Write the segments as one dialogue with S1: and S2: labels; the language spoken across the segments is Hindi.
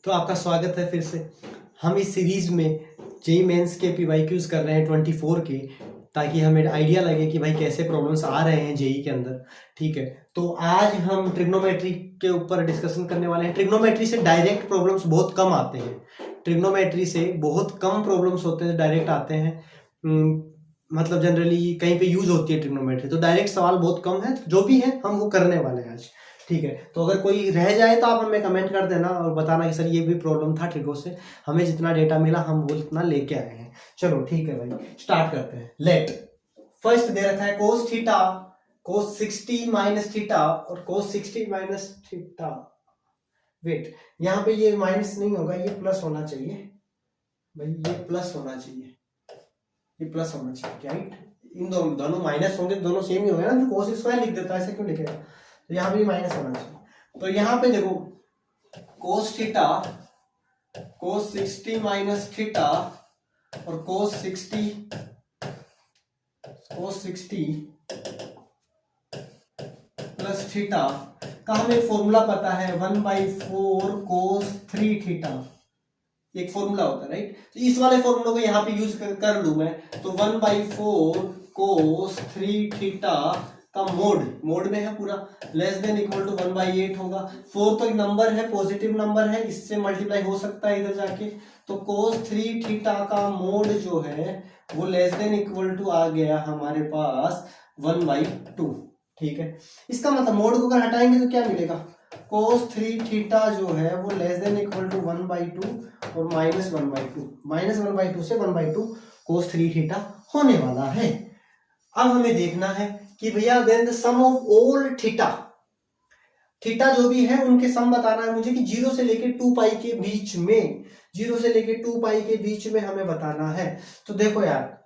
S1: तो आपका स्वागत है फिर से। हम इस सीरीज में जेईई मेंस के पीवाईक्यूज कर रहे हैं 24 के, ताकि हमें आइडिया लगे कि भाई कैसे प्रॉब्लम्स आ रहे हैं जेईई के अंदर। ठीक है, तो आज हम ट्रिग्नोमेट्री के ऊपर डिस्कशन करने वाले हैं। ट्रिग्नोमेट्री से डायरेक्ट प्रॉब्लम्स बहुत कम आते हैं। ट्रिग्नोमेट्री से बहुत कम प्रॉब्लम्स होते हैं, डायरेक्ट आते हैं। मतलब जनरली कहीं पे यूज होती है ट्रिग्नोमेट्री, तो डायरेक्ट सवाल बहुत कम है। जो भी है हम वो करने वाले हैं आज। ठीक है, तो अगर कोई रह जाए तो आप हमें कमेंट कर देना और बताना कि सर ये भी प्रॉब्लम था ट्रिगो से, हमें जितना डेटा मिला हम वो इतना लेके आए हैं। चलो ठीक है भाई, स्टार्ट करते हैं। लेट फर्स्ट दे रखा है cos theta, cos 60 minus theta और cos 60 माइनस थीटा। वेट, यहाँ पे ये माइनस नहीं होगा, ये प्लस होना चाहिए भाई, ये प्लस होना चाहिए, ये प्लस होना चाहिए। राइट, इन दोनों माइनस होंगे, दोनों सेम ही होंगे ना, तो cos स्क्वायर लिख देता है, ऐसे क्यों लिखेगा? तो यहाँ पे माइनस होना चाहिए। तो यहाँ पे देखो cos theta, cos 60 minus theta और cos 60 प्लस थीटा का हमें एक फॉर्मूला पता है, 1/4 cos 3 थीटा। एक फॉर्मूला होता है राइट। तो इस वाले फॉर्मूला को यहाँ पे यूज कर लूं मैं, तो 1/4 cos 3 थीटा का मोड में है पूरा, लेस देन इक्वल टू 1/8 होगा। 4 तो एक नंबर है, पॉजिटिव नंबर है, इससे मल्टीप्लाई हो सकता है इधर जाके। तो cos 3 थीटा का मोड जो है वो लेस देन इक्वल टू आ गया हमारे पास 1/2। ठीक है, इसका मतलब मोड को अगर हटाएंगे तो क्या मिलेगा? cos 3 थीटा जो है वो लेस देन इक्वल टू 1/2 और -1/2, -1/2 से 1/2 cos 3 थीटा होने वाला है। अब हमें देखना है कि भैया then the sum of all theta, theta जो भी है उनके सम बताना है मुझे, कि 0 से लेके 2 पाई के बीच में, 0 से लेके 2 पाई के बीच में हमें बताना है। तो देखो यार,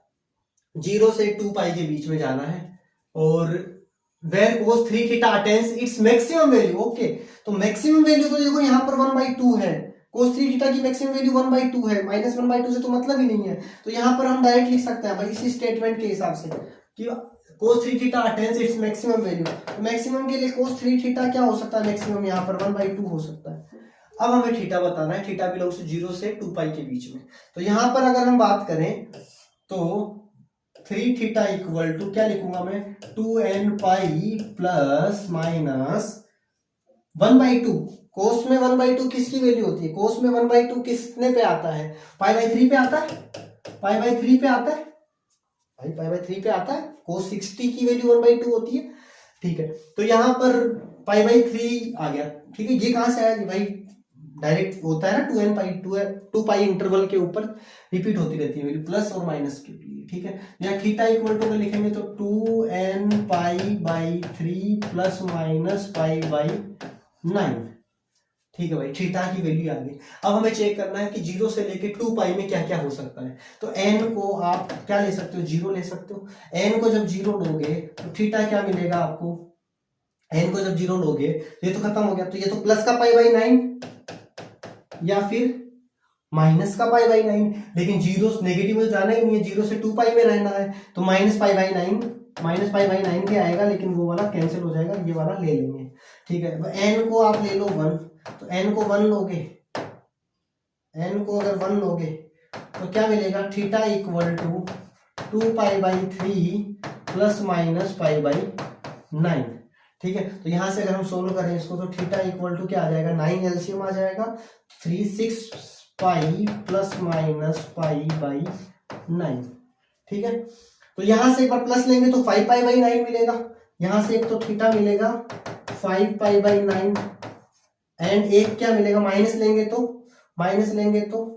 S1: 0 से 2 पाई के बीच में जाना है, और where cos 3 theta attains its maximum value. Okay, तो मैक्सिमम वैल्यू तो देखो यहाँ पर 1/2 है, cos 3 थीटा की मैक्सिमम वैल्यू 1/2 है, -1/2 से तो मतलब ही नहीं है। तो यहाँ पर हम डायरेक्ट लिख सकते हैं भाई इसी स्टेटमेंट के हिसाब से कि cos 3 theta attains its maximum value. तो मैक्सिमम के लिए cos 3 थीटा क्या हो सकता है? मैक्सिमम यहाँ पर 1/2 हो सकता है। अब हमें थीटा बताना है, थीटा बिलोंग्स टू 0 से 2 पाई के बीच में। तो यहाँ पर अगर हम बात करें तो 3 थीटा इक्वल टू क्या लिखूंगा मैं? 2n pi plus minus 1/2। कोस में 1/2 किसकी वैल्यू होती है? कोस में 1/2 किसने पे आता है? π/3 पे आता है, π/3 पे आता है भाई, π/3 पे आता है। cos 60 की वैल्यू 1/2 होती है। ठीक है, तो यहाँ पर π/3 आ गया। ठीक है, ये कहां से आया भाई? डायरेक्ट होता है ना, 2n पाई 2 पाई इंटरवल के ऊपर रिपीट होती रहती है वैल्यू, प्लस और माइनस के लिए। ठीक है, यहाँ थीटा इक्वल टू लिखेंगे तो 2n π/3 प्लस माइनस π/9। ठीक है भाई, थीटा की वैल्यू आ गई। अब हमें चेक करना है कि 0 से लेके 2 पाई में क्या क्या हो सकता है। तो n को आप क्या ले सकते हो? 0 ले सकते हो। n को जब 0 लोगे तो थीटा क्या मिलेगा आपको? n को जब 0 लोगे तो ये तो खत्म हो गया, तो ये तो प्लस का π/9 या फिर माइनस का π/9, लेकिन 0 नेगेटिव में जाना ही नहीं है, 0 से 2 पाई में रहना है। तो -π/9 भी आएगा, लेकिन वो वाला कैंसिल हो जाएगा, ये वाला ले लेंगे। ठीक है, n को आप ले लो 1, तो n को 1 लोगे, n को अगर 1 लोगे तो क्या मिलेगा? Theta equal to 2π/3 plus minus π/9। ठीक है, तो यहां से अगर हम सोल्व करें इसको तो थीटा इक्वल टू क्या आ जाएगा? 9 एलसीएम आ जाएगा, 3 6 पाई प्लस माइनस π/9। ठीक है, तो यहां से एक बार प्लस लेंगे तो 5π/9 मिलेगा, यहां से एक तो थीटा मिलेगा 5π/9, एंड एक क्या मिलेगा? माइनस लेंगे तो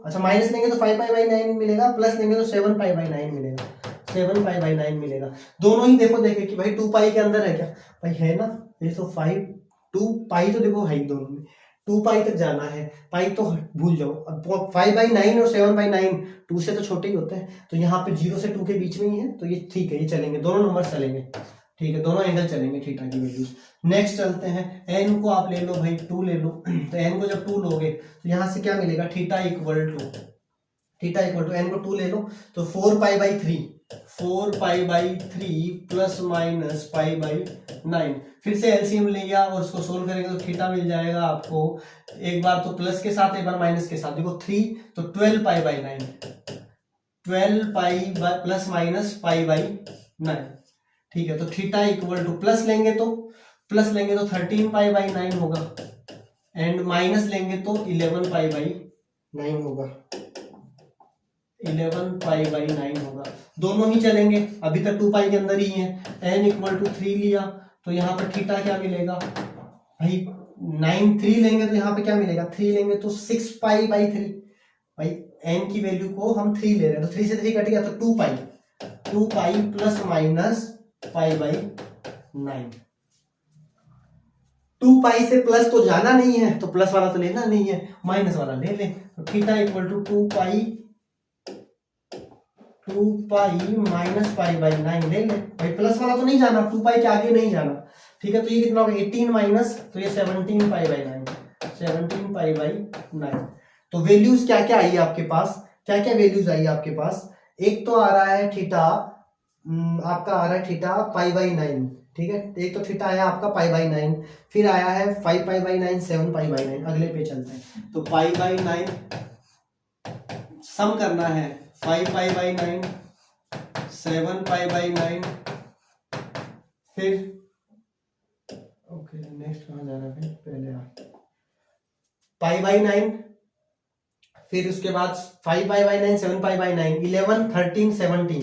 S1: अच्छा माइनस लेंगे तो 5π/9 मिलेगा, प्लस लेंगे तो 7π/9 मिलेगा, 7π/9 मिलेगा। दोनों ही देखो देखे कि भाई 2 पाई के अंदर है क्या? भाई है ना, ये तो 2 पाई तो देखो है ही दोनों में, 2 पाई तक जाना है, पाई तो भूल जाओ। अब 5/9 और 7/9 2 से तो छोटे ही होते हैं, तो यहाँ पे 0 से 2 के बीच में ही है, तो ये ठीक है, ये चलेंगे, दोनों नंबर चलेंगे। ठीक है, दोनों एंगल चलेंगे थीटा की वैल्यूज। नेक्स्ट चलते हैं, n को आप ले लो भाई 2 ले लो। तो n को जब 2 लोगे तो यहाँ से क्या मिलेगा? Theta equal to theta equal to, n को 2 ले लो तो 4 pi by 3 plus minus pi by 9। फिर से एलसीएम लिया और उसको सोल्व करेंगे तो थीटा मिल जाएगा आपको, एक बार तो प्लस के साथ एक बार माइनस के साथ। देखो 3 तो 12 पाई by 9, 12 pi plus minus pi by 9। ठीक है, तो थीटा इक्वल टू प्लस लेंगे तो 13 पाई बाई 9 होगा, एंड माइनस लेंगे तो 11 पाई बाई 9 होगा, 11 पाई बाई 9 होगा। दोनों ही चलेंगे, अभी तक 2 पाई के अंदर ही है। n इक्वल टू 3 लिया तो यहाँ पर थीटा क्या मिलेगा भाई, 9 3 लेंगे तो यहाँ पे क्या मिलेगा, 3 लेंगे तो 6 पाई बाई 3। भाई n की वैल्यू को हम 3 ले रहे हैं तो 3 से 3 कट गया तो 2 pi plus minus pi by 9। 2 पाई से प्लस तो जाना नहीं है तो प्लस वाला तो लेना नहीं है, माइनस वाला ले ले। तो theta equal to 2 pi minus pi by 9 ले ले। भाई प्लस वाला तो नहीं जाना, 2 पाई के आगे नहीं जाना। ठीक है, तो ये कितना होगा 18 माइनस, तो ये 17 पाई बाई 9, 17 पाई बाई 9। तो वैल्यूज क्या क्या आई आपके पास, क्या क्या वैल्यूज आई आपके पास। एक तो आ रहा है थीटा, आपका आ रहा है थीटा पाई बाई 9। ठीक है, एक तो थीटा आया आपका पाई बाई 9, फिर आया है 5 पाई बाई 9, 7 पाई बाई 9। अगले पे चलते हैं, तो पाई बाई 9 सम करना है, 5 पाई बाई 9, 7 पाई बाई 9, फिर ओके नेक्स्ट कहाँ जाना है, पहले पाई बाई 9, फिर उसके बाद 5 पाई बाई 9, 7 पाई बाई 9, 11 13 17।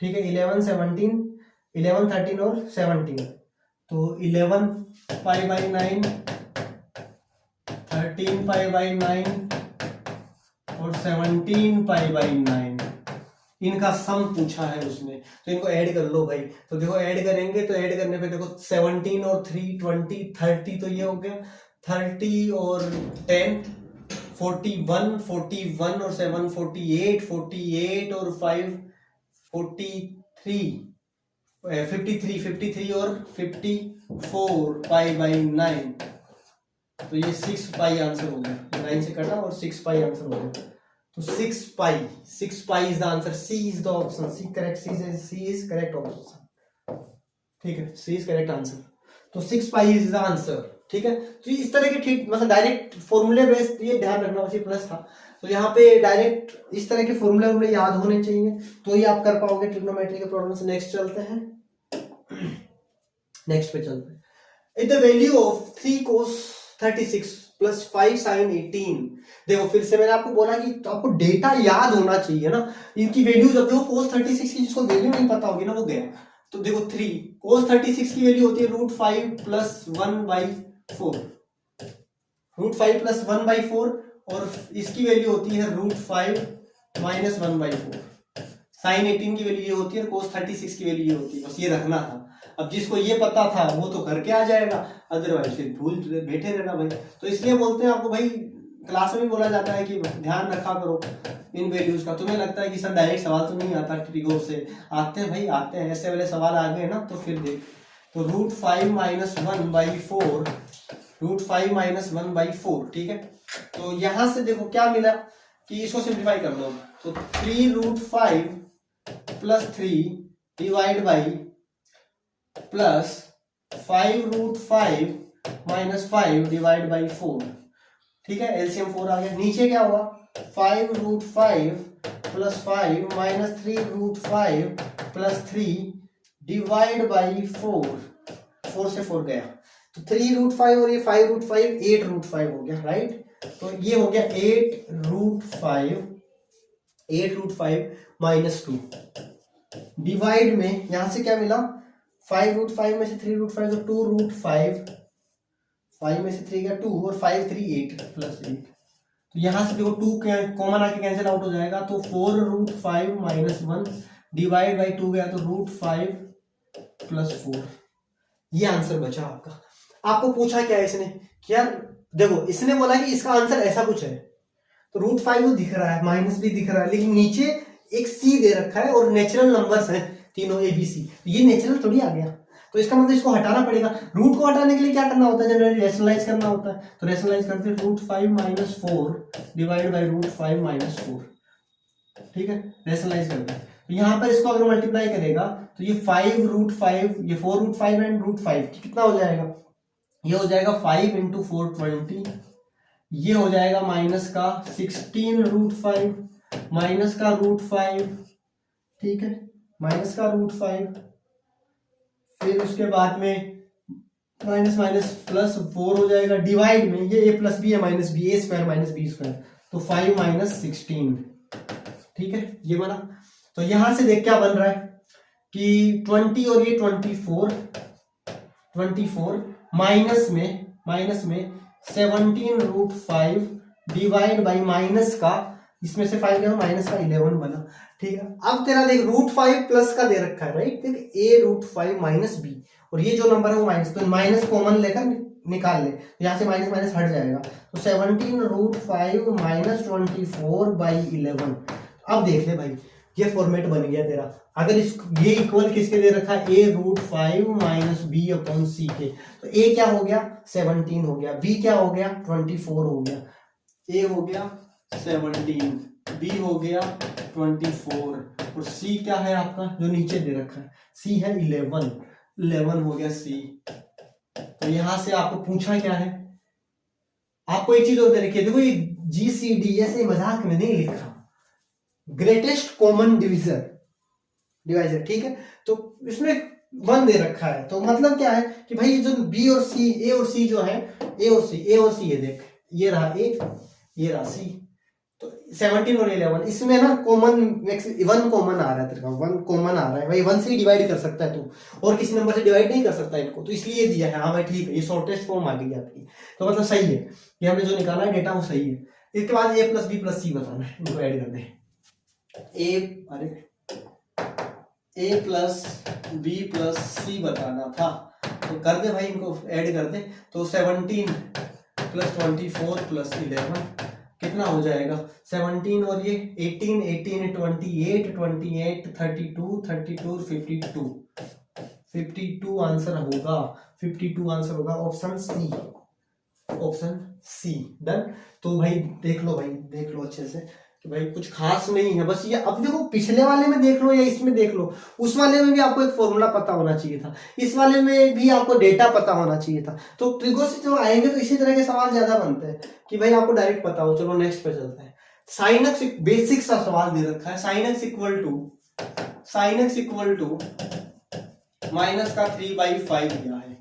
S1: ठीक है, 11 13 और 17, तो 11 पाई बाई 9, 13 पाई बाई 9 और 17 पाई बाई 9, इनका सम पूछा है उसने, तो इनको ऐड कर लो भाई। तो देखो ऐड करेंगे तो ऐड करने पे देखो 17 और 3 20 30, तो ये हो गया 30 और 10 41, 41 और 7 48, 48 और 5 43, 53 और 54 पाई बाई 9। तो ये 6 पाई आंसर हो गया, 9 से कटा और 6 पाई आंसर हो गया। तो 6 pi is the answer, C is the option, C is correct option. ठीक है, सी इज करेक्ट आंसर, तो 6 पाई इज द आंसर। ठीक है, तो इस तरह के ठीक मतलब डायरेक्ट फॉर्मूले बेस्ड, ये ध्यान रखना वैसे प्लस था, तो यहाँ पे डायरेक्ट इस तरह के फॉर्मूले याद होने चाहिए तो ही आप कर पाओगे ट्रिग्नोमेट्री के प्रॉब्लम से। नेक्स्ट चलते हैं, नेक्स्ट पे चलते हैं। The value of 3 cos 36 plus 5 sin 18। देखो फिर से मैंने आपको बोला कि तो आपको डेटा याद होना चाहिए ना, इनकी वैल्यू जब देखो cos 36 की जिसको वैल्यू नहीं पता होगी ना वो गया। तो देखो 3 cos 36 की वैल्यू होती है √5 प्लस 1/4, √5 प्लस 1/4, और इसकी वैल्यू होती है √5 माइनस 1/4। साइन 18 की वैल्यू ये होती है, cos 36 की वैल्यू ये होती है, बस ये रखना था। अब जिसको ये पता था वो तो करके आ जाएगा, अदरवाइज फिर भूल बैठे रहना भाई। तो इसलिए बोलते हैं आपको भाई, क्लास में भी बोला जाता है कि ध्यान रखा करो इन वैल्यूज का। तुम्हें लगता है कि सर डायरेक्ट सवाल तो नहीं आता ट्रिगो से, आते हैं भाई आते हैं, ऐसे वाले सवाल आ गए ना तो फिर देख। तो √5 माइनस 1/4, √5 माइनस 1/4। ठीक है, तो यहां से देखो क्या मिला कि इसको सिंप्लीफाई कर लो, तो 3√5 plus 3 divide by plus 5√5 minus 5 divide by 4। ठीक है, एलसीएम 4 आ गया। नीचे क्या हुआ, 5√5 plus 5 minus 3√5 plus 3 divide by 4, 4 से 4 गया तो 3√5 और ये 5√5 8√5 हो गया, राइट। तो ये हो गया 8√5 माइनस 2 डिवाइड में यहां से क्या मिला, 5√5 में से 3√5 तो 2√5, 5 में से 3 गया 2 और 5 3 8 प्लस 8। तो यहां से देखो 2 कॉमन आके कैंसिल आउट हो जाएगा, तो 4√5 माइनस 1 डिवाइड बाई 2 गया तो √5 प्लस 4। ये आंसर बचा आपका। आपको पूछा क्या है इसने कि यार देखो इसने बोला कि इसका आंसर ऐसा कुछ है, तो √5 तो दिख रहा है, माइनस भी दिख रहा है, लेकिन नीचे एक सी दे रखा है और नेचुरल नंबर्स हैं तीनों ABC, ये नेचुरल थोड़ी आ गया, तो इसका मतलब इसको हटाना पड़ेगा। रूट को हटाने के लिए क्या करना होता है, जनरली रैशनलाइज करना होता है, तो रैशनलाइज करते हैं √5 माइनस 4 डिवाइड बाई √5 माइनस 4। ठीक है, रेशनलाइज करते हैं। तो यहाँ पर इसको अगर मल्टीप्लाई करेगा तो ये 5√5, ये 4√5 एंड √5 कितना हो जाएगा, ये हो जाएगा 5 × 420, ये हो जाएगा माइनस का 16√5 माइनस का √5, ठीक है, माइनस का √5, फिर उसके बाद में माइनस माइनस प्लस 4 हो जाएगा, डिवाइड में ये a प्लस बी है minus b, a square minus B square, तो 5 - 16, ठीक है, ये बना। तो यहां से देख क्या बन रहा है कि 20 और ये 24 माइनस में 17√5 डिवाइड बाई माइनस का, इसमें से 5 गया माइनस का 11 बना, ठीक है। अब तेरा देख √5 प्लस का दे रखा है, राइट, देख a√5 माइनस बी, और ये जो नंबर है वो माइनस, तो माइनस कॉमन लेकर निकाल ले, यहाँ से माइनस माइनस हट जाएगा, तो 17√5 - 24/11। अब देख ले भाई, ये फॉर्मेट बन गया तेरा। अगर इस ये इक्वल किसके दे रखा है, a√5 - b/c के, तो a क्या हो गया 17 हो गया, b क्या हो गया 24 हो गया, a हो गया 17, b हो गया 24, और c क्या है आपका जो नीचे दे रखा है, c है 11 हो गया c। तो यहां से आपको पूछा क्या है, आपको एक चीज और दे रखी है, देखो ये GCD ऐसे मजाक में नहीं लिखा, ग्रेटेस्ट कॉमन डिवाइजर, ठीक है। तो इसमें 1 दे रखा है, तो मतलब क्या है कि भाई जो बी और सी, ए और सी जो है, ए और सी ये देख, ये रहा ए, ये रहा सी, तो 17 और 11 इसमें ना कॉमन 1 कॉमन आ रहा है तेरे का, 1 कॉमन आ रहा है भाई, 1 से डिवाइड कर सकता है तू, और किसी नंबर से डिवाइड नहीं कर सकता इनको, तो इसलिए दिया है। हाँ भाई ठीक है, ये शॉर्टेस्ट फॉर्म आ गई आपकी, तो मतलब सही है, ये हमने जो निकाला है डेटा वो सही है। इसके बाद a + b + c बताना है, इनको ऐड कर दे, a + b + c बताना था, तो कर दे भाई, इनको ऐड कर दे, तो 17 + 24 + 11 कितना हो जाएगा, 17 और ये 18 28 28 32 32 52 आंसर होगा, 52 आंसर होगा, ऑप्शन सी डन। तो भाई देख लो अच्छे से कि भाई कुछ खास नहीं है, बस ये अब देखो पिछले वाले में देख लो या इसमें देख लो, उस वाले में भी आपको एक फॉर्मूला पता होना चाहिए था, इस वाले में भी आपको डेटा पता होना चाहिए था, तो ट्रिगो से जो आएंगे तो इसी तरह के सवाल ज्यादा बनते हैं कि भाई आपको डायरेक्ट पता हो। चलो नेक्स्ट पे चलते हैं। साइन एक्स बेसिक सा सवाल दे रखा है, sine x equal to minus का 3/5 दिया है,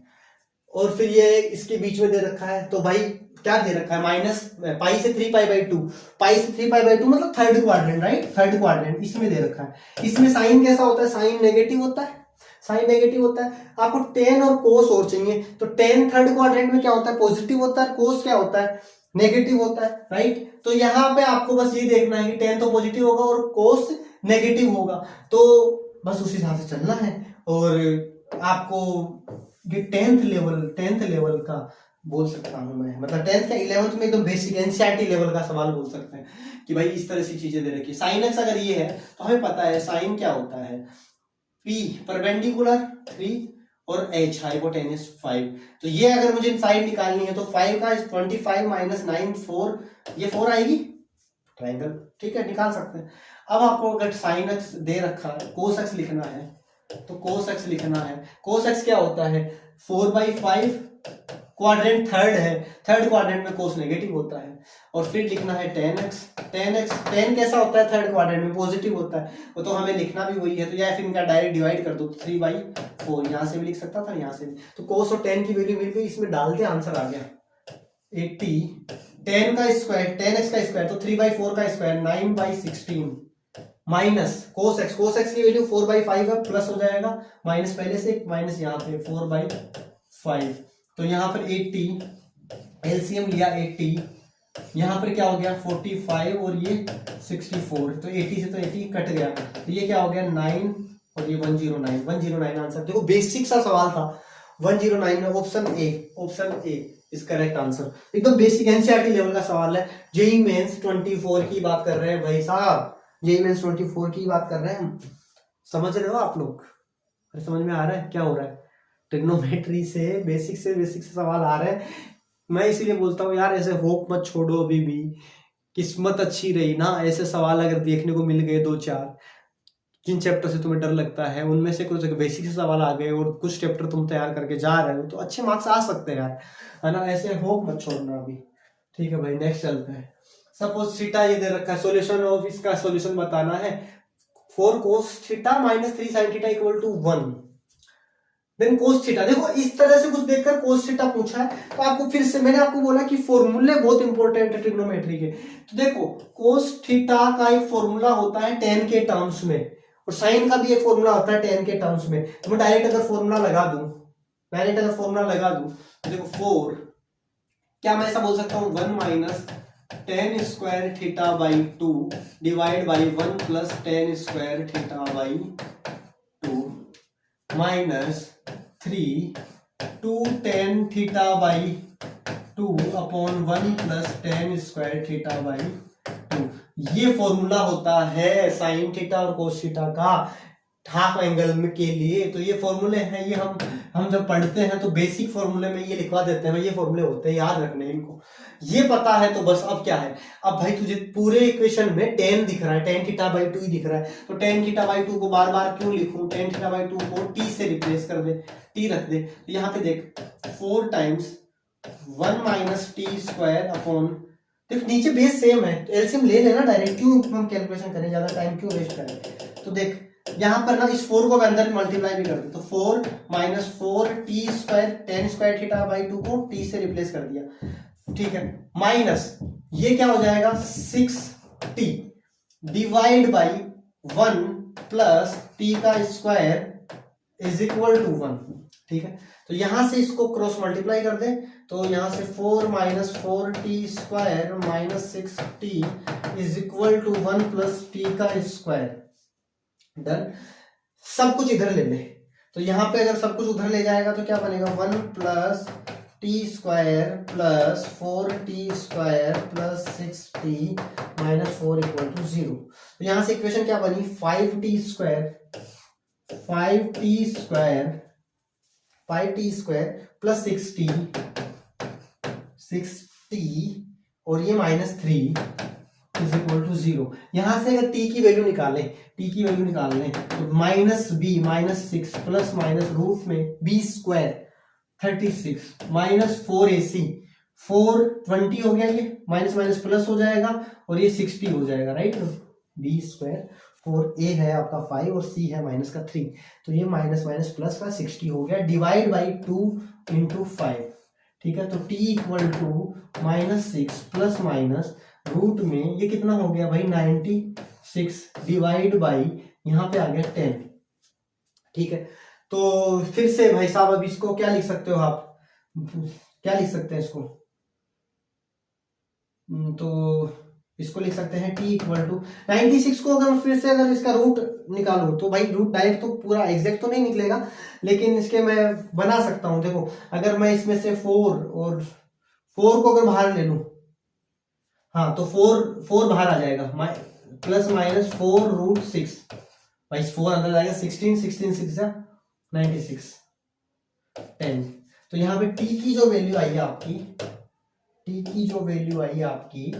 S1: और फिर ये इसके बीच में दे रखा है, तो भाई क्या दे रखा है, माइनस पाई से 3π/2, पाई से 3π/2 मतलब third quadrant, right, third quadrant इसमें दे रखा है। इसमें साइन कैसा होता है, साइन नेगेटिव होता है, आपको टेन और कोस और चाहिए, तो टेन थर्ड क्वाड्रेंट में क्या होता है, पॉजिटिव होता है, कोस क्या होता है, नेगेटिव होता है, राइट। तो यहाँ पे आपको बस ये देखना है कि टेन तो पॉजिटिव होगा और कोस नेगेटिव होगा, तो बस उस हिसाब से चलना है। और आपको ये टेंथ लेवल का बोल सकता हूं मैं, मतलब 10th या 11th में एकदम बेसिक एनसीईआरटी लेवल का सवाल बोल सकते हैं कि भाई इस तरह से चीजें दे रखी है। साइन एक्स अगर ये है तो हमें पता है साइन क्या होता है, P परपेंडिकुलर 3 और H हाइपोटेन्यूस 5। तो ये अगर मुझे साइड निकालनी है तो 5 का 25 - 9 4, ये 4 आएगी ट्राइंगल, ठीक है, निकाल सकते हैं। अब आपको अगर साइन एक्स दे रखा है, कोस एक्स लिखना है, तो कोस एक्स लिखना है। कोस एक्स क्या होता है, 4/5, क्वाड्रेंट थर्ड है, थर्ड क्वाड्रेंट में कोस नेगेटिव होता है। और फिर लिखना है tan x, tan कैसा होता है, थर्ड क्वाड्रेंट में पॉजिटिव होता है, वो तो हमें लिखना भी वही है, तो या फिर इनका डायरेक्ट डिवाइड कर दो, 3/4, यहाँ से भी लिख सकता था, यहाँ से भी, तो कोस और tan की वैल्यू मिल गई, इसमें डाल के आंसर आ गया 80। tan का स्क्वायर, tan x का स्क्वायर, तो 3/4 का स्क्वायर 9/16 माइनस कोस x की वैल्यू 4/5 है, प्लस हो जाएगा, माइनस पहले से, माइनस यहाँ पे 4/5, तो यहाँ पर 80 एलसीएम लिया 80, यहाँ पर क्या हो गया 45 और ये 64, तो 80 से तो 80 कट गया, तो ये क्या हो गया 9 और ये 109 आंसर। देखो बेसिक सा सवाल था, 109 में option A is correct answer, एकदम बेसिक एनसीईआरटी लेवल का सवाल है। जेईई मेंस 24 की बात कर रहे हैं भाई साहब, जेईई मेंस 24 की बात कर रहे हैं हम, समझ रहे हो आप लोग, समझ में आ रहा है क्या हो रहा है। ट्रिग्नोमेट्री से बेसिक से सवाल आ रहे हैं, मैं इसीलिए बोलता हूँ यार ऐसे होप मत छोड़ो अभी भी, किस्मत अच्छी रही ना, ऐसे सवाल अगर देखने को मिल गए 2-4 जिन चैप्टर से तुम्हें डर लगता है, उनमें से कुछ बेसिक से सवाल आ गए और कुछ चैप्टर तुम तैयार करके जा रहे हो, तो अच्छे मार्क्स आ सकते हैं यार, है ना। ऐसे होप मत छोड़ना अभी। ठीक है भाई, नेक्स्ट चलते हैं। सपोज थीटा ये दे रखा है, सॉल्यूशन ऑफ इसका सॉल्यूशन बताना है। 4 cos theta minus 3 sin theta equal to 1। Then cos theta, देखो इस तरह से कुछ देखकर कोस थीटा पूछा है, तो आपको फिर से मैंने आपको बोला कि फॉर्मूले बहुत इंपॉर्टेंट है ट्रिग्नोमेट्री के। तो देखो कोस थीटा का एक फॉर्मूला होता है tan के टर्म्स में, और साइन का भी एक फॉर्मूला होता है tan के टर्म्स में। तो मैं डायरेक्ट अगर फॉर्मूला लगा दूं, तो देखो 4, क्या मैं ऐसा बोल सकता हूं 1 minus tan square theta by 2 divide by 1 plus tan square theta by 2 minus 3 2 tan theta by 2 upon 1 plus tan square theta by 2। ये फॉर्मूला होता है साइन थीटा और कोस थीटा का हाफ एंगल में के लिए। तो ये फॉर्मूले हैं, ये हम जब पढ़ते हैं तो बेसिक फॉर्मूले में ये लिखवा देते हैं, ये फॉर्मूले होते हैं, याद रखने इनको। ये पता है तो बस अब क्या है, अब भाई तुझे पूरे इक्वेशन में tan दिख रहा है, tan थीटा बाई 2 ही दिख रहा है, तो tan थीटा बाई 2 को बार बार क्यों लिखूं, tan थीटा बाई 2 को t से रिप्लेस कर दे, t रख दे। तो यहाँ पे देख 4 times 1 minus T square upon, देख नीचे बेस सेम है तो एलसीएम ले लेना डायरेक्ट, क्यों हम कैलकुलेशन करें, ज्यादा टाइम क्यों वेस्ट करें। तो देख यहाँ पर ना इस 4 को अंदर मल्टीप्लाई भी कर दे, तो 4 minus 4 T square tan square theta by 2 को t से रिप्लेस कर दिया, ठीक है, माइनस ये क्या हो जाएगा 6t divide by 1 plus t का स्क्वायर इज इक्वल टू 1। ठीक है, तो यहां से इसको क्रॉस मल्टीप्लाई कर दे, तो यहां से 4 minus 4t square minus 6t is equal to 1 plus t का स्क्वायर। डन, सब कुछ इधर ले ले, तो यहां पे अगर सब कुछ उधर ले जाएगा तो क्या बनेगा 1 plus t square plus 4t square plus 6t minus 4 equal to 0। तो यहां से इक्वेशन क्या बनी 5t स्क्वायर प्लस 6t और ये माइनस 3 इज इक्वल टू 0। यहां से अगर t की वैल्यू निकालें तो minus b minus 6 plus minus root में b स्क्वायर 36 माइनस 4ac 420 हो गया, ये माइनस माइनस प्लस हो जाएगा और ये 60 हो जाएगा, राइट। b स्क्वायर 4a है आपका 5 और c है माइनस का 3, तो ये माइनस माइनस प्लस का 60 हो गया डिवाइड बाई 2 इंटू 5। ठीक है, तो t equal to minus 6 plus minus root में ये कितना हो गया भाई 96 डिवाइड बाई यहाँ पे आ गया 10। ठीक है, तो फिर से भाई साहब अब इसको क्या लिख सकते हो आप, क्या लिख सकते हैं इसको, तो इसको लिख सकते हैं t इक्वल टू 96 को अगर फिर से अगर इसका रूट निकालूं तो भाई रूट डायरेक्ट तो पूरा एग्जैक्ट तो नहीं निकलेगा, लेकिन इसके मैं बना सकता हूं। देखो अगर मैं इसमें से 4 को अगर बाहर ले लूं, हाँ तो 4 बाहर आ जाएगा, प्लस माइनस 4 रूट 6, भाई 4 अंदर जाएगा 16 6 96 10। तो यहाँ पे t की जो वैल्यू आई है आपकी,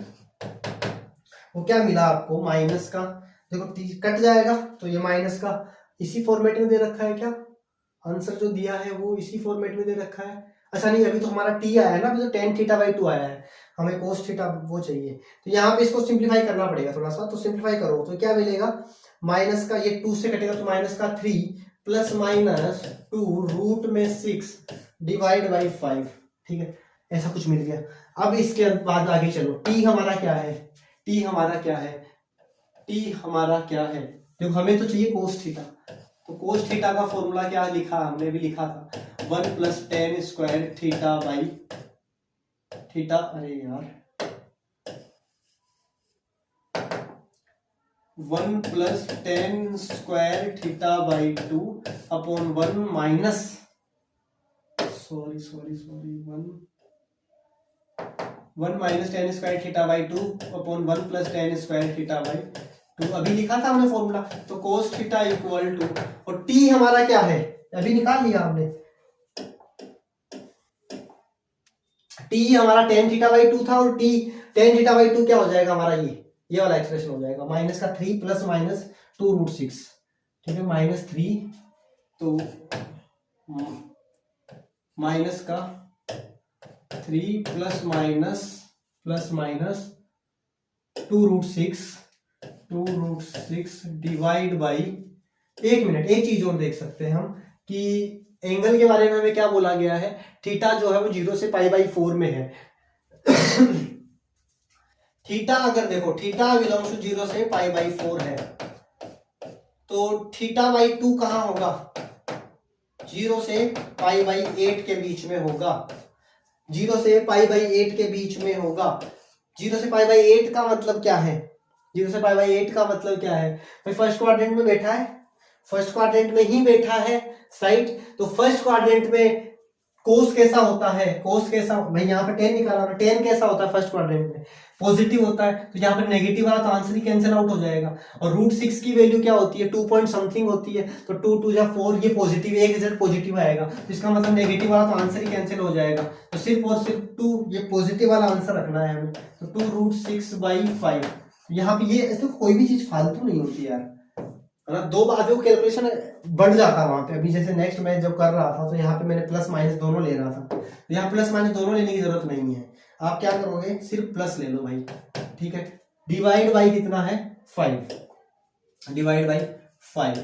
S1: वो क्या मिला आपको माइनस का, देखो t कट जाएगा तो ये माइनस का इसी फॉर्मेट में दे रखा है, क्या आंसर जो दिया है वो इसी फॉर्मेट में दे रखा है। अच्छा नहीं, अभी तो हमारा t आया है ना, अभी तो tan थीटा बाई 2 आया है, हमें cos थीटा वो चाहिए, तो यहाँ पे इसको सिंप्लीफाई करना पड़ेगा थोड़ा सा, तो सिंप्लीफाई करो तो क्या मिलेगा माइनस का, ये 2 से कटेगा तो माइनस का 3 प्लस माइनस 2 रूट में 6 डिवाइड बाई 5। ठीक है, ऐसा कुछ मिल गया। अब इसके बाद आगे चलो, t हमारा क्या है, देखो हमें तो चाहिए कोस थीटा, तो कोस थीटा का फॉर्मूला क्या लिखा, हमने भी लिखा था 1 plus tan square theta by theta, अरे यार 1 plus tan square theta by 2 upon 1 minus sorry 1 minus tan square theta by 2 upon 1 plus tan square theta by 2 अभी लिखा था हमने फॉर्मूला, तो कोस थीटा इक्वल टू, और t हमारा क्या है अभी निकाल लिया हमने, t हमारा tan थीटा बाई 2 था और t tan theta by two क्या हो जाएगा हमारा, ये वाला एक्सप्रेशन हो जाएगा, माइनस का 3 प्लस माइनस 2√6, ठीक है, -3 तो माइनस का 3 प्लस माइनस 2√6 डिवाइड बाई, एक मिनट, एक चीज और देख सकते हैं हम कि एंगल के बारे में हमें क्या बोला गया है, थीटा जो है वो 0 से π/4 में है। थीटा अगर देखो, थीटा बिलोंग्स टू 0 से π/4 है, तो थीटा बाई 2 कहां होगा, 0 से π/8 के बीच में होगा, 0 से π/8 के बीच में होगा। 0 से π/8 का मतलब क्या है, 0 से π/8 का मतलब क्या है भाई, फर्स्ट क्वाड्रेंट में बैठा है, फर्स्ट क्वाड्रेंट में ही बैठा है, राइट। तो फर्स्ट क्वाड्रेंट में कोस कैसा होता है, कोस कैसा, भाई यहाँ पे 10 निकाला, 10 कैसा होता है फर्स्ट क्वाड्रेंट में, पॉजिटिव होता है, तो यहाँ पर नेगेटिव वाला तो आंसर ही कैंसिल आउट हो जाएगा। और √6 की वैल्यू क्या होती है, 2 पॉइंट समथिंग होती है, तो 2 2 जा 4, ये पॉजिटिव, एक रिजल्ट पॉजिटिव आएगा, तो इसका मतलब नेगेटिव वाला तो आंसर ही कैंसिल हो जाएगा, तो सिर्फ और सिर्फ 2, ये पॉजिटिव वाला आंसर रखना है हमें, तो 2√6/5। यहाँ पे ये ऐसे कोई भी चीज फालतू नहीं होती यार, है ना, दो बार जो कैलकुलेशन बढ़ जाता है वहां पे। अभी जैसे नेक्स्ट मैं जब कर रहा था तो यहाँ पे मैंने प्लस माइनस दोनों ले रहा था, तो यहाँ प्लस माइनस दोनों लेने की जरूरत नहीं है, आप क्या करोगे, सिर्फ प्लस ले लो भाई, ठीक है। डिवाइड बाई कितना है, 5, डिवाइड बाई 5,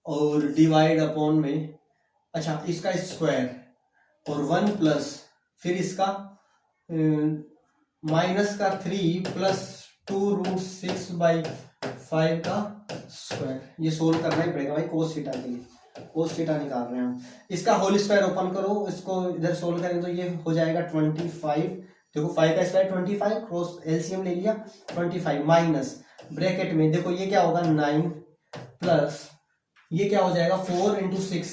S1: और डिवाइड अपॉन में, अच्छा इसका स्क्वायर, और 1 प्लस फिर इसका माइनस का 3 प्लस 2√6/5 का स्क्वायर, ये सोल्व करना ही पड़ेगा भाई कोस थीटा के लिए, कोस थीटा निकाल रहे हैं हम। इसका होल स्क्वायर ओपन करो, इसको इधर सोल्व करेंगे तो ये हो जाएगा 25, देखो 5 का स्क्वायर 25, क्रॉस एलसीएम ले लिया 25, माइनस ब्रैकेट में देखो ये क्या होगा 9 प्लस ये क्या हो जाएगा 4 × 6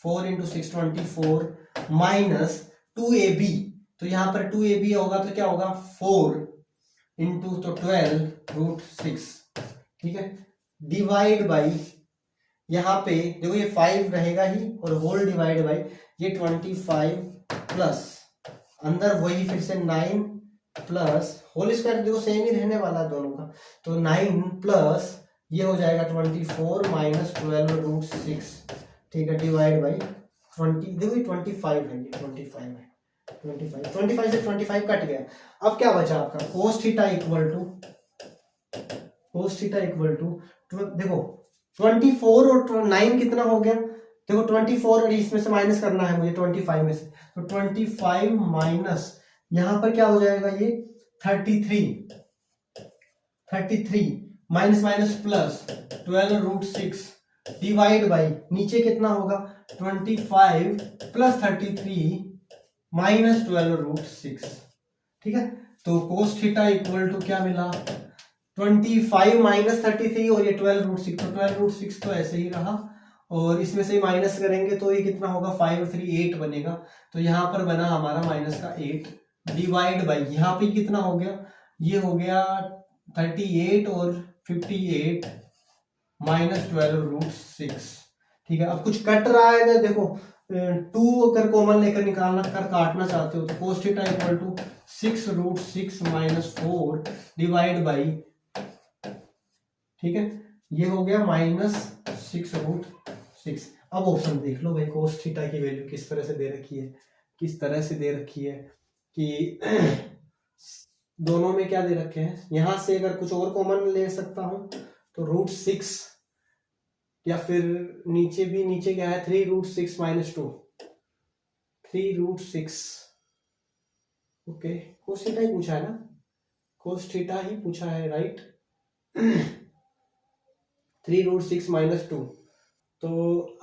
S1: 24 माइनस 2ab, तो यहाँ पर 2ab होगा तो क्या होगा 4 × तो 12√6, ठीक है, डिवाइड बाई, यहाँ पे देखो ये 5 रहेगा ही, और होल डिवाइड बाई ये 25 प्लस अंदर वही फिर से 9 प्लस होल स्क्वायर देखो सेम ही रहने वाला है दोनों का, तो 9 प्लस ये हो जाएगा 24 माइनस 12√6, ठीक है, डिवाइड बाई 20, देखो ये 25 है, ये 25 है, 25 से 25 कट गया। अब क्या बचा आपका कोस थीटा इक्वल टू देखो 24 और 9 कितना हो गया, देखो 24 और इसमें से माइनस करना है मुझे 25 में से, तो 25 माइनस यहां पर क्या हो जाएगा ये 33 minus minus plus 12√6 divide by नीचे कितना होगा 25 प्लस 33 माइनस 12√6, ठीक है। तो कोस थीटा इक्वल टू क्या मिला 25 माइनस 33 और ये 12√6, तो 12√6 तो ऐसे ही रहा, और इसमें से माइनस करेंगे तो ये कितना होगा 5 और 3 8 बनेगा, तो यहाँ पर बना हमारा माइनस का 8 डिवाइड बाई यहाँ पे कितना हो गया, ये हो गया 38 और 58 माइनस 12√6, ठीक है। अब कुछ कट रहा है देखो 2 अगर कॉमन लेकर निकालना कर काटना चाहते हो तो cos theta equal to 6√6 minus 4 divide by, ठीक है, ये हो गया माइनस 6√6। अब ऑप्शन देख लो भाई कोस थीटा की वैल्यू किस तरह से दे रखी है, कि दोनों में क्या दे रखे हैं, यहां से अगर कुछ और कॉमन ले सकता हूं तो √6, या फिर नीचे क्या है 3√6 माइनस 2, 3√6, ओके, कोस थीटा ही पूछा है ना, कोस थीटा ही पूछा है, राइट। 3√6 माइनस 2, तो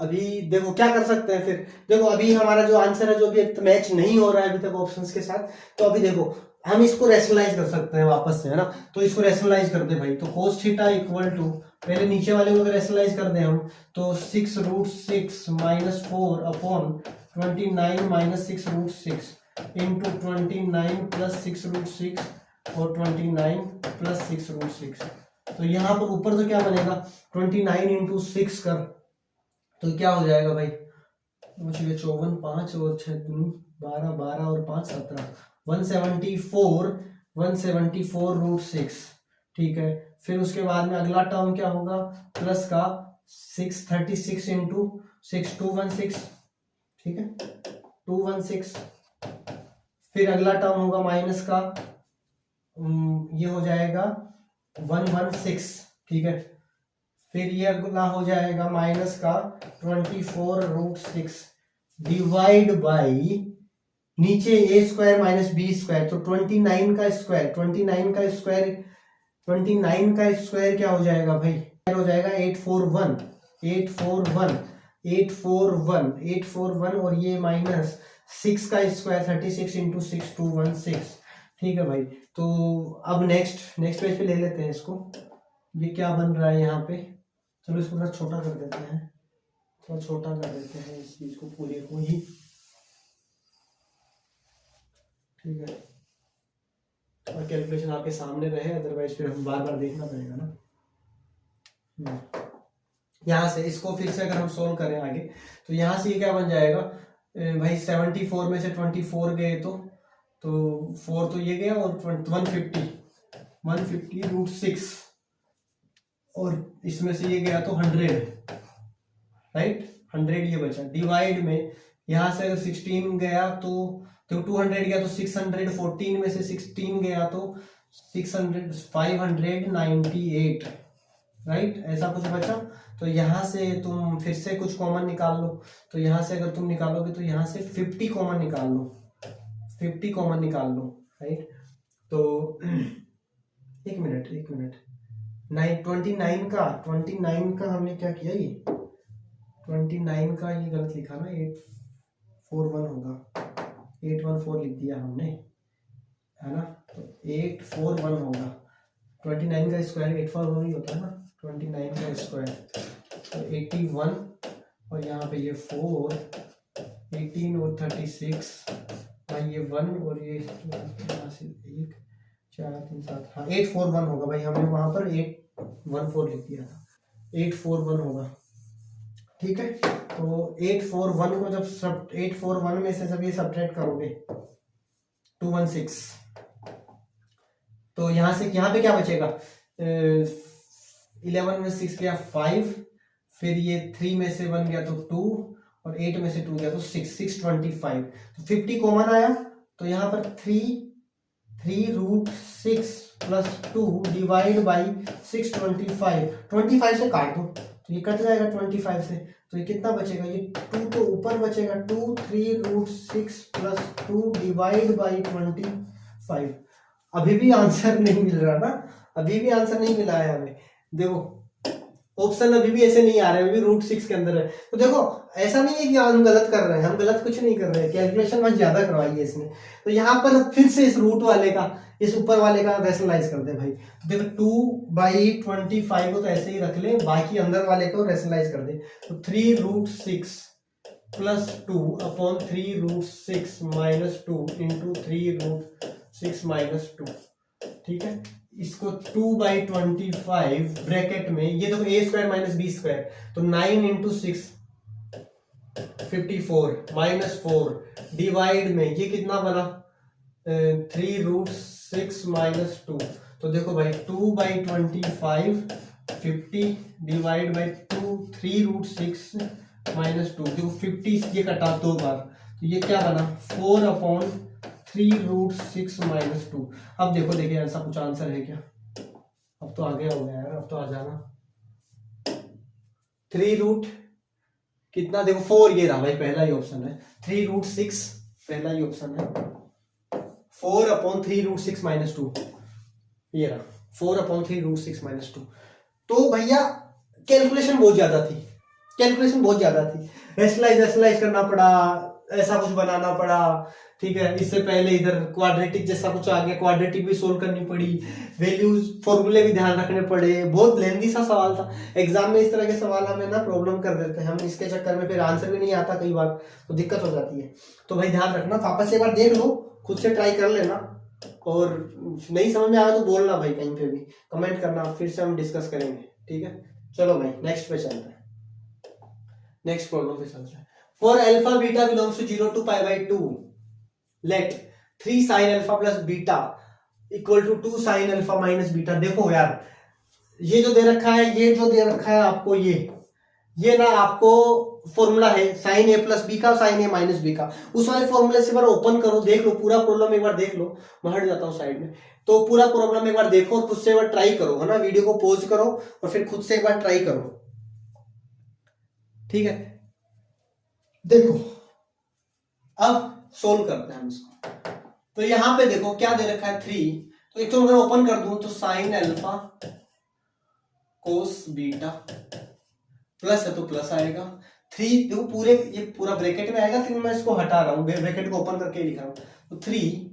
S1: अभी देखो क्या कर सकते हैं, फिर देखो अभी हमारा जो आंसर है जो अभी मैच नहीं हो रहा है अभी तक ऑप्शंस के साथ, तो अभी देखो हम इसको रैशनलाइज कर सकते हैं वापस से, है ना, तो इसको रैशनलाइज कर दे भाई, तो कोस थीटा इक्वल टू पहले नीचे वाले को रैशनलाइज कर दे हम, तो 6√6 minus 4 upon 29 minus 6√6 into 29 plus 6√6 और 29 प्लस 6√6, तो यहाँ पर ऊपर तो क्या बनेगा 29 इंटू 6 कर, तो क्या हो जाएगा भाई 54 5 और 6 12 12 और 5 17 174 174√6, ठीक है। फिर उसके बाद में अगला टर्म क्या होगा, प्लस का 636 इंटू 6, 216, ठीक है, 216। फिर अगला टर्म होगा माइनस का, ये हो जाएगा 116, ठीक है। फिर ये अगला हो जाएगा माइनस का 24√6 डिवाइड बाई नीचे ए स्क्वायर माइनस बी स्क्वायर, तो 29 का स्क्वायर, 29 का स्क्वायर, 29 का स्क्वायर क्या हो जाएगा भाई, हो जाएगा 841, 841, 841, 841, और ये माइनस 6 का स्क्वायर 36 इंटू 6, 216, ठीक है भाई। तो अब नेक्स्ट पेज पे ले लेते हैं इसको। ये क्या बन रहा है यहाँ पे, चलो इसको थोड़ा छोटा कर देते हैं, थोड़ा छोटा कर देते हैं इस चीज को पूरे को ही, ठीक है। और कैलकुलेशन आपके सामने रहे, अदरवाइज फिर हम बार बार देखना पड़ेगा ना। यहाँ से इसको फिर से अगर हम सोल्व करें आगे, तो यहाँ से ये क्या बन जाएगा भाई, 74 में से 24 गए तो 4 तो ये गया, और 150√6, और इसमें से ये गया तो 100, राइट, 100 ये बचा। डिवाइड में यहाँ से अगर 16 गया तो 200 गया तो 600, 14 में से 16 गया तो 600, 598, राइट, ऐसा कुछ बचा। तो यहाँ से तुम फिर से कुछ कॉमन निकाल लो, तो यहाँ से अगर तुम निकालोगे तो यहाँ से 50 कॉमन निकाल लो, 50 कॉमन निकाल लो, राइट। तो एक मिनट 29 का हमने क्या किया, ये 29 का ये गलत लिखा ना, 841 होगा, 814 लिख दिया हमने, है ना। तो 841 होगा, 29 का स्क्वायर 841 ही होता है ना, 29 का स्क्वायर तो 81, और यहाँ पे ये 4, 18 और 36, भाई ये 1 और ये 1, 4, 3, 7, हाँ 841 होगा भाई, हमने वहां पर 814 लिख दिया था, 841 होगा, ठीक है। तो 841 को जब 841 में से जब ये सब्ट्रैक्ट करोगे 216, तो यहाँ से यहाँ पे क्या बचेगा, 11 में 6 गया 5, फिर ये 3 में से 1 गया तो 2, और 8 में से 2 गया तो 625, तो 50 कॉमन आया, तो यहाँ पर 3√6 प्लस 2 डिवाइड बाई 625, 25 से काट दो तो ये कट जाएगा 25 से, तो ये कितना बचेगा, ये 2 तो ऊपर बचेगा, 3√6 प्लस 2 डिवाइड बाई 25। अभी भी आंसर नहीं मिल रहा ना, अभी भी आंसर नहीं मिला है हमें, देखो ऑप्शन अभी भी ऐसे नहीं आ रहे, अभी √6 के अंदर है। तो देखो ऐसा नहीं है कि हम गलत कर रहे हैं, हम गलत कुछ नहीं कर रहे हैं, कैलकुलेशन बहुत ज्यादा करवाई है इसने। तो यहाँ पर फिर से इस रूट वाले का, इस ऊपर वाले का रैशनलाइज कर दे भाई, तो देखो 2/25 को तो ऐसे ही रख ले, बाकी अंदर वाले को रैशनलाइज कर दे, तो 3√6 plus 2 upon 3√6 minus 2 into 3√6 minus 2, ठीक है। इसको 2/25 ब्रैकेट में, ये देखो a square minus B square, तो 9 इंटू 6 54 माइनस 4 डिवाइड में ये कितना बना 3√6 माइनस 2, तो देखो भाई 2/25 50 डिवाइड बाई 2 3√6 माइनस 2, देखो 50 ये कटा 2 बार, तो ये क्या बना 4/3√6 माइनस 2। अब देखो देखिए ऐसा कुछ आंसर है क्या, अब तो आ गया होगा यार, अब तो आ जाना। 3 कितना, देखो 4 ये रहा भाई, पहला ही ऑप्शन है, 3√6 पहला ही ऑप्शन है, 4/3√6 माइनस 2 ये रहा, 4/3√6 माइनस 2। तो भैया कैलकुलेशन बहुत ज्यादा थी, कैलकुलेशन बहुत ज्यादा थी, रैशनलाइज करना पड़ा, ऐसा कुछ बनाना पड़ा, ठीक है। इससे पहले इधर क्वाड्रेटिक जैसा कुछ आ गया, क्वाड्रेटिक भी सोल्व करनी पड़ी, वैल्यूज फॉर्मूले भी ध्यान रखने पड़े, बहुत लेंथी सा सवाल था। एग्जाम में इस तरह के सवाल हमें ना प्रॉब्लम कर देते हैं, हम इसके चक्कर में फिर आंसर भी नहीं आता कई बार, तो दिक्कत हो जाती है। तो भाई ध्यान रखना, वापस एक बार देख लो, खुद से ट्राई कर लेना, और नहीं समझ में आया तो बोलना भाई, कहीं पे भी कमेंट करना, फिर से हम डिस्कस करेंगे, ठीक है। चलो भाई नेक्स्ट पे चलते हैं, नेक्स्ट प्रॉब्लम पे चलते हैं। For alpha beta belongs to 0 to π/2 let 3 sin alpha plus beta equal to 2 sine alpha minus beta. देखो यार, ये जो दे रखा है, ये जो दे रखा है आपको, ये ना आपको फॉर्मूला है साइन ए प्लस बी का, साइन ए माइनस बी का। उस वाले फॉर्मूले से एक बार ओपन करो, देख लो पूरा प्रॉब्लम, एक बार देख लो। मैं हट जाता हूँ साइड में। तो पूरा प्रॉब्लम एक बार देखो और खुद से एक बार ट्राई करो, है ना। वीडियो को पॉज करो और फिर खुद से एक बार ट्राई करो, ठीक है। देखो अब सोल्व करते हैं हम इसको। तो यहां पे देखो क्या दे रखा है 3, तो एक तो अगर ओपन कर दूं तो sign alpha cos beta, plus है तो प्लस आएगा। 3 देखो पूरे, ये पूरा ब्रैकेट में आएगा, लेकिन मैं इसको हटा रहा हूं, ब्रैकेट को ओपन करके लिख रहा हूं। तो 3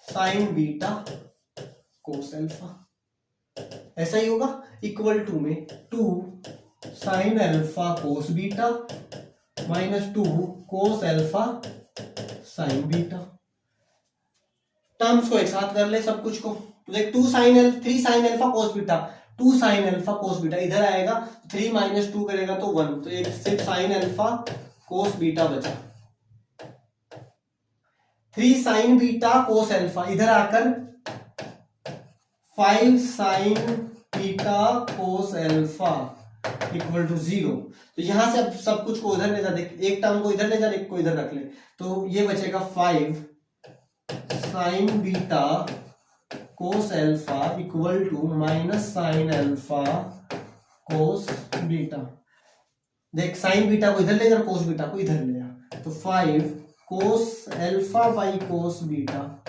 S1: साइन बीटा कोस अल्फा, ऐसा ही होगा, इक्वल टू में 2 sine alpha cos beta minus 2 cos alpha sign beta. Terms को एक साथ कर ले सब कुछ को। तो देख 3 sign alpha cos beta, 2 sine alpha cos beta इधर आएगा, 3 माइनस 2 करेगा तो 1, तो एक सिर्फ साइन अल्फा कोस बीटा बचा। 3 साइन बीटा कोस अल्फा इधर आकर 5 sine beta cos alpha equal to 0। तो यहां से अब सब कुछ को उधर ले जा, देख एक टर्म को इधर ले जा, एक को इधर रख ले, तो ये बचेगा 5 sine beta cos alpha equal to minus sine alpha cos beta. देख साइन बीटा को इधर ले जा, कोस बीटा को इधर ले जा, तो 5 cos alpha by cos beta,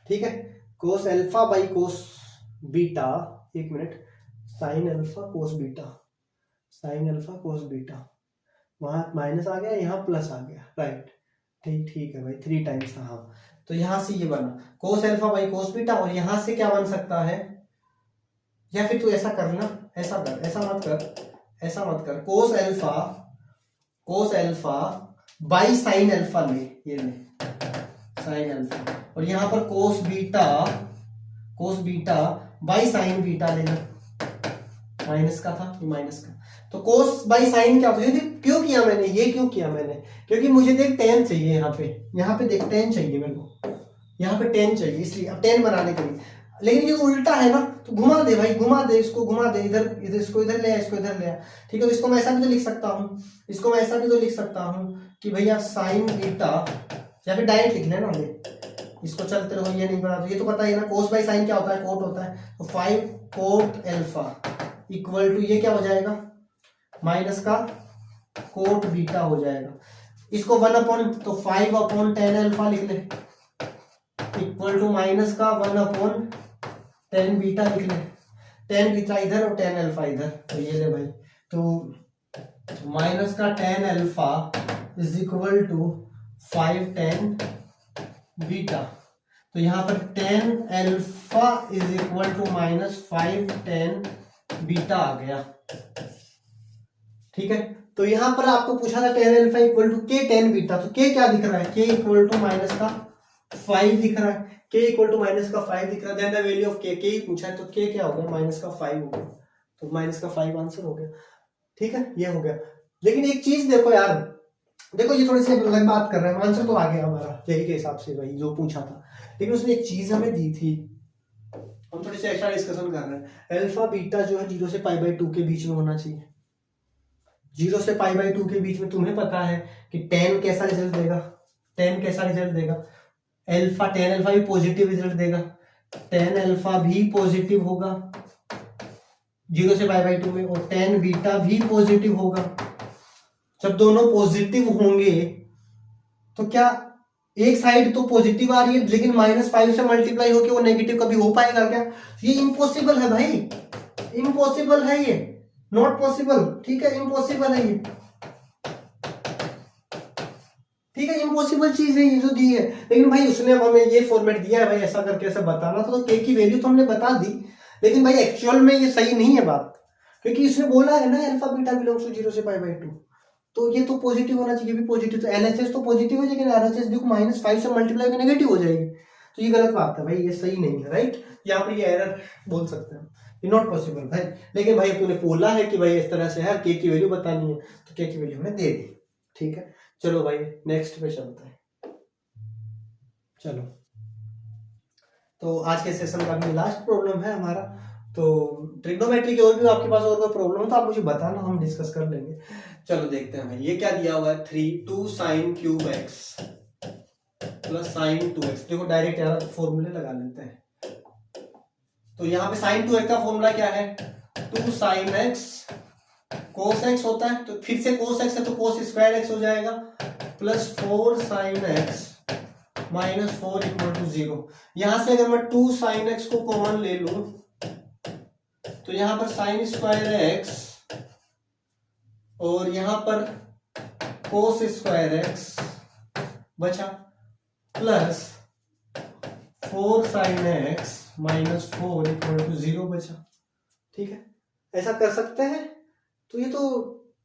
S1: ठीक है। Cos alpha by cos beta, एक मिनट, sine alpha cos beta, sine alpha cos beta, वहां माइनस आ गया, यहाँ प्लस आ गया, राइट, ठीक है भाई, 3 टाइम्स था, हाँ। तो यहां से ये बना कोस अल्फा बाई कोस बीटा, और यहां से क्या बन सकता है, या फिर तू ऐसा करना, ऐसा कर, ऐसा मत कर, कोस अल्फा बाई साइन अल्फा ले, ये ले साइन अल्फा, और यहां पर cos beta by sine beta लेना, माइनस का था ये, माइनस का। तो कोस बाई साइन क्या होता है, क्यों किया मैंने ये, क्योंकि मुझे देख टेन चाहिए, यहाँ पे देख टेन चाहिए मेरे को, यहाँ पे 10 चाहिए, इसलिए अब 10 बनाने के लिए। लेकिन ये उल्टा है ना, तो घुमा दे भाई, इसको घुमा दे, इधर इसको इधर ले, इसको इधर ले, ठीक है। तो इसको मैं ऐसा भी तो लिख सकता हूँ, कि भैया साइन बीटा, या फिर डायरेक्ट लिख लेना, इसको चलते रहो, ये नहीं बना तो ये तो पता ही ना, कोस बाई साइन क्या होता है, कोट होता है। तो 5 कोट अल्फा इक्वल टू, ये क्या हो जाएगा, माइनस का कोट बीटा हो जाएगा। इसको 1 अपॉन, तो 5 अपॉन 10 अल्फा लिख ले, इक्वल टू माइनस का 1 अपॉन 10 बीटा लिख ले, 10 बीटा इधर और 10 अल्फा इधर, तो ये ले भाई, तो माइनस का 10 alpha is equal to 5 10 beta. तो यहाँ पर 10 alpha is equal to minus 5 10 beta आ गया, ठीक है। तो यहां पर आपको पूछा था 10 अल्फा इक्वल टू के 10 बीटा, तो के क्या दिख रहा है, के इक्वल टू माइनस का 5 दिख रहा है, के इक्वल टू माइनस का 5 दिख रहा है, देन द वैल्यू ऑफ के ही पूछा है, तो के क्या हो गया, माइनस का 5 हो गया, तो माइनस का 5 आंसर हो गया, ठीक है, ये हो गया। लेकिन एक चीज देखो यार, देखो ये थोड़ी सी अलग बात कर रहे हैं, आंसर तो आ गया हमारा यही के हिसाब से भाई जो पूछा था, लेकिन उसने एक चीज हमें दी थी, हम थोड़ी सी एक्स्ट्रा डिस्कशन कर रहे हैं। अल्फा बीटा जो है 0 से π/2 के बीच में होना चाहिए, 0 से π/2 के बीच में। तुम्हें पता है कि 10 कैसा रिजल्ट देगा, अल्फा 10 अल्फा भी पॉजिटिव रिजल्ट देगा, 10 अल्फा भी पॉजिटिव होगा 0 से π/2 में, और 10 बीटा भी पॉजिटिव होगा। जब दोनों पॉजिटिव होंगे तो क्या एक साइड तो पॉजिटिव आ रही है, लेकिन -5 से मल्टीप्लाई होकर वो नेगेटिव कभी हो पाएगा क्या, ये इम्पॉसिबल है भाई, इम्पॉसिबल है ये, नॉट पॉसिबल, ठीक है, इम्पॉसिबल है ये, ठीक है, इम्पॉसिबल चीज है ये जो दी है। लेकिन भाई उसने अब हमें ये फॉर्मेट दिया है भाई, ऐसा करके ऐसा बताना था, तो के की वैल्यू तो हमने बता दी, लेकिन भाई एक्चुअल में ये सही नहीं है बात, क्योंकि इसने बोला है ना अल्फा बीटा बिलोंग्स टू 0 से π/2, तो ये तो पॉजिटिव होना चाहिए, भी पॉजिटिव, तो LHS तो पॉजिटिव है, लेकिन RHS देखो -5 से मल्टीप्लाई में नेगेटिव हो जाएगी, तो ये गलत बात है भाई, ये सही नहीं है, राइट, यहाँ पर ये एरर बोल सकते हैं, ये नॉट पॉसिबल भाई। लेकिन भाई तूने बोला है कि भाई इस तरह से है, के की वैल्यू बतानी है, तो के की वैल्यू हमने दे दी, ठीक है। चलो भाई नेक्स्ट पे चलते हैं, चलो। तो आज के सेशन का भी लास्ट प्रॉब्लम है हमारा। तो ट्रिग्नोमेट्री के और भी आपके पास और कोई प्रॉब्लम हो तो आप मुझे बताना, हम डिस्कस कर लेंगे। चलो देखते हैं भाई, ये क्या दिया हुआ है, 2 sin cube x plus sin 2x। देखो डायरेक्ट यार फॉर्मूले लगा लेते हैं। तो यहाँ पे sin 2x का फॉर्मूला क्या है, 2 sin x cos x होता है, तो फिर से cos x है तो cos स्क्वायर x हो जाएगा, plus 4 sin x minus 4 equal to 0। यहां से अगर मैं 2 sin x को कॉमन ले लूं तो यहां पर sin स्क्वायर x और यहां पर cos स्क्वायर x बचा, plus 4 sin x minus 4 equal to 0 बचा। ठीक है, ऐसा कर सकते हैं। तो ये तो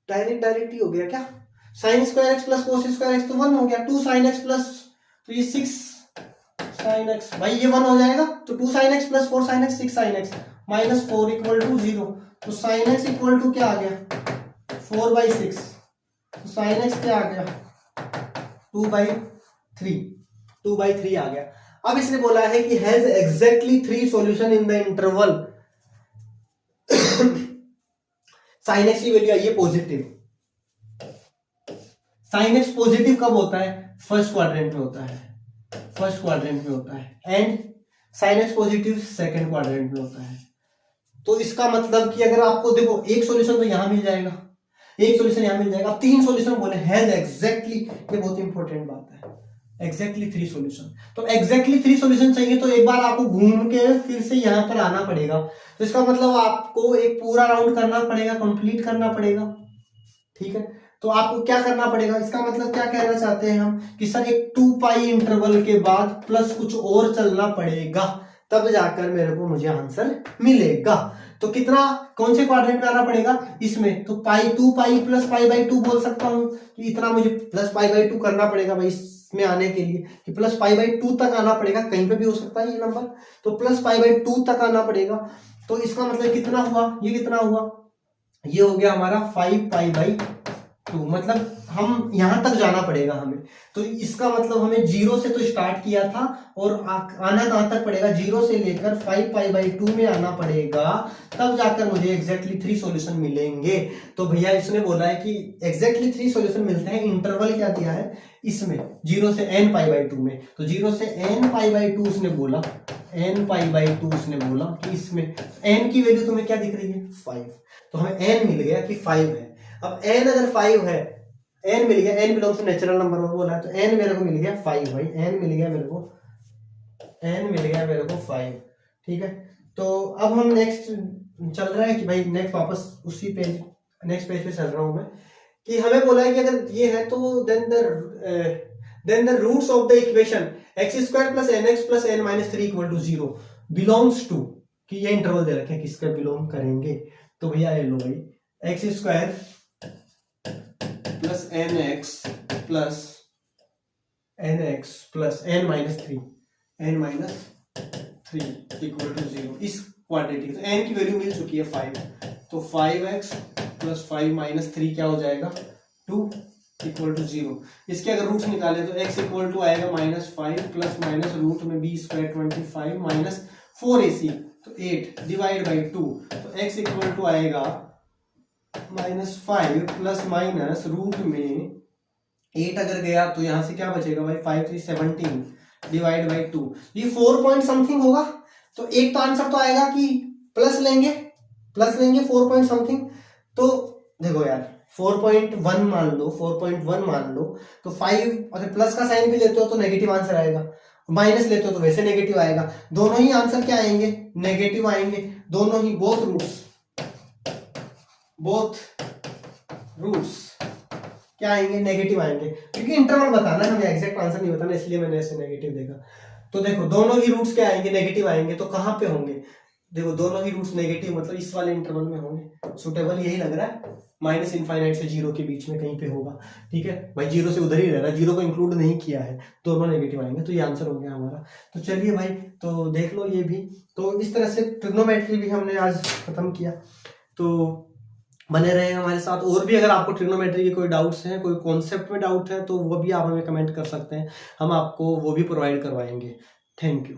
S1: डायरेक्ट ही हो गया क्या, sin square x plus cos square x तो 1 हो गया, 2 sin x प्लस, तो ये 6 sin x, भाई ये 1 हो जाएगा, तो 2 sin x plus 4 sin x 6 sin x minus 4 equal to 0। तो sin x इक्वल टू क्या आ गया, 4/6। तो sin x क्या आ गया, 2/3 आ गया। अब इसने बोला है कि has exactly 3 solution in the interval. sin x की वैल्यू आई है पॉजिटिव। sin x पॉजिटिव कब होता है, फर्स्ट क्वाड्रेंट में होता है, and sin x positive second quadrant में होता है। तो इसका मतलब कि अगर आपको देखो एक सॉल्यूशन तो यहां मिल जाएगा, एक सॉल्यूशन यहां मिल जाएगा, 3 सॉल्यूशन बोले हैज एग्जैक्टली, ये बहुत इंपॉर्टेंट बात है, एग्जैक्टली 3 सॉल्यूशन। तो एग्जैक्टली 3 सॉल्यूशन चाहिए तो एक बार आपको घूम के फिर से यहां पर आना पड़ेगा। तो इसका मतलब आपको एक पूरा राउंड करना पड़ेगा, कंप्लीट करना पड़ेगा। ठीक है, तो आपको क्या करना पड़ेगा, इसका मतलब क्या कहना चाहते हैं हम कि सर एक 2 पाई इंटरवल के बाद प्लस कुछ और चलना पड़ेगा, तब जाकर मेरे को मुझे आंसर मिलेगा। तो कितना, कौन से क्वाड्रेंट में आना पड़ेगा, इसमें। तो पाई 2 पाई प्लस पाई/2 बोल सकता हूं कि इतना मुझे प्लस पाई/2 करना पड़ेगा भाई इसमें आने के लिए, कि प्लस पाई/2 तक आना पड़ेगा, कहीं पे भी हो सकता है ये नंबर, तो प्लस पाई/2 तक आना पड़ेगा। तो इसका मतलब कितना हुआ, ये कितना हुआ, ये हो गया हमारा 5 पाई/2, मतलब हम यहां तक जाना पड़ेगा हमें। तो इसका मतलब हमें 0 से तो स्टार्ट किया था और आना कहां तक पड़ेगा, 0 से लेकर 5 पाई/2 में आना पड़ेगा, तब जाकर मुझे एग्जैक्टली 3 सॉल्यूशन मिलेंगे। तो भैया इसने बोला है कि एग्जैक्टली 3 सॉल्यूशन मिलते हैं, इंटरवल क्या दिया है इसमें, 0 से n पाई/2 में। तो 0 से n पाई/2 उसने बोला, n पाई/2 उसने बोला कि इसमें n की वैल्यू तुम्हें क्या दिख रही है, 5। तो हमें n मिल गया कि 5 है। अब n अगर 5 है, n मिल गया, n belongs to natural number में बोला है, तो n मेरे को मिल गया 5 भाई, n मिल गया मेरे को 5। ठीक है, तो अब हम नेक्स्ट चल रहा है कि भाई नेक्स्ट वापस उसी पेज, नेक्स्ट पेज पे चल रहा हूं मैं, कि हमें बोला है कि अगर ये है तो then the roots of the equation x² plus nx plus n minus 3 equal to 0 belongs to, कि ये इंटरवल दे रखे हैं किसके बिलोंग करेंगे। तो भैया ये लो भाई, x² plus nx plus n minus 3 equal to 0, इस क्वाड्रेटिक। तो n की वैल्यू मिल चुकी है 5, तो 5x प्लस 5 माइनस 3 क्या हो जाएगा, 2 इक्वल टू 0। इसके अगर रूट्स निकाले तो x इक्वल टू आएगा -5 प्लस माइनस रूट में b² 25 माइनस 4ac, तो 8 डिवाइड बाई 2, तो x इक्वल टू आएगा -5 प्लस माइनस रूट में 8 अगर गया तो यहां से क्या बचेगा भाई, 5 3 17 डिवाइड बाई 2, ये 4 पॉइंट समथिंग होगा। तो एक तो आंसर तो आएगा कि प्लस लेंगे 4 पॉइंट समथिंग। तो देखो यार 4.1 मान लो, तो 5 अगर प्लस का साइन भी लेते हो तो नेगेटिव आंसर आएगा, माइनस लेते हो तो वैसे नेगेटिव आएगा, दोनों ही आंसर क्या आएंगे, नेगेटिव आएंगे, दोनों ही, बोथ रूट्स क्या आएंगे, नेगेटिव आएंगे, क्योंकि इंटरवल बताना है हमें, एग्जैक्ट आंसर नहीं बताना, इसलिए मैंने ऐसे नेगेटिव देखा। तो देखो दोनों ही रूट्स क्या आएंगे, नेगेटिव आएंगे, तो कहां पे होंगे, देखो दोनों ही रूट्स नेगेटिव, मतलब इस वाले इंटरवल में होंगे, सुटेबल यही लग रहा है, -∞ से 0 के बीच में कहीं पे होगा। ठीक है भाई, 0 से उधर ही रह रहा है, 0 को इंक्लूड नहीं किया है, दोनों नेगेटिव आएंगे, तो ये आंसर हो गया हमारा। तो चलिए भाई, तो देख लो ये भी। तो इस तरह से ट्रिग्नोमेट्री भी हमने आज खत्म किया। तो बने रहे हमारे साथ, और भी अगर आपको ट्रिग्नोमेट्री के कोई डाउट्स हैं, कोई कॉन्सेप्ट में डाउट है, तो वो भी आप हमें कमेंट कर सकते हैं, हम आपको वो भी प्रोवाइड करवाएंगे। Thank you.